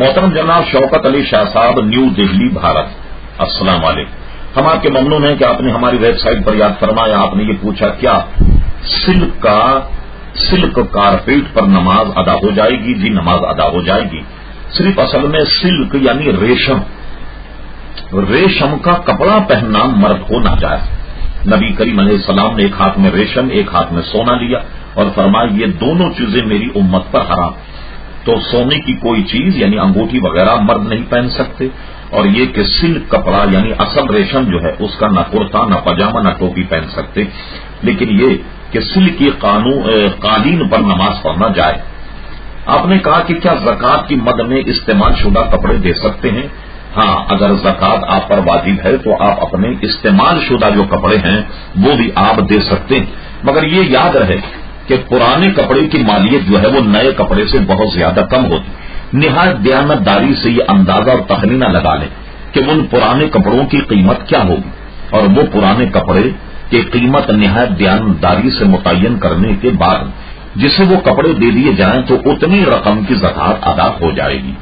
محترم جناب شوکت علی شاہ صاحب، نیو دہلی، بھارت، السلام علیکم۔ ہم آپ کے ممنون ہیں کہ آپ نے ہماری ویب سائٹ پر یاد فرمایا، آپ نے یہ پوچھا کیا سلک کارپیٹ پر نماز ادا ہو جائے گی؟ جی نماز ادا ہو جائے گی۔ صرف اصل میں سلک یعنی ریشم کا کپڑا پہننا مرد کو ناجائز۔ نبی کریم علیہ السلام نے ایک ہاتھ میں ریشم ایک ہاتھ میں سونا لیا اور فرمایا یہ دونوں چیزیں میری امت پر حرام۔ تو سونے کی کوئی چیز یعنی انگوٹھی وغیرہ مرد نہیں پہن سکتے، اور یہ کہ سلک کپڑا یعنی اصل ریشم جو ہے اس کا نہ کرتا نہ پاجامہ نہ ٹوپی پہن سکتے، لیکن یہ کہ سلک کی قالین پر نماز پڑھنا جائے۔ آپ نے کہا کہ کیا زکوٰۃ کی مد میں استعمال شدہ کپڑے دے سکتے ہیں؟ ہاں، اگر زکوٰۃ آپ پر واجب ہے تو آپ اپنے استعمال شدہ جو کپڑے ہیں وہ بھی آپ دے سکتے ہیں، مگر یہ یاد رہے کہ پرانے کپڑے کی مالیت جو ہے وہ نئے کپڑے سے بہت زیادہ کم ہوتی۔ نہایت دیانتداری سے یہ اندازہ اور تخمینہ لگا لیں کہ ان پرانے کپڑوں کی قیمت کیا ہوگی، اور وہ پرانے کپڑے کی قیمت نہایت دیانتداری سے متعین کرنے کے بعد جسے وہ کپڑے دے دیے جائیں تو اتنی رقم کی زکوٰۃ ادا ہو جائے گی۔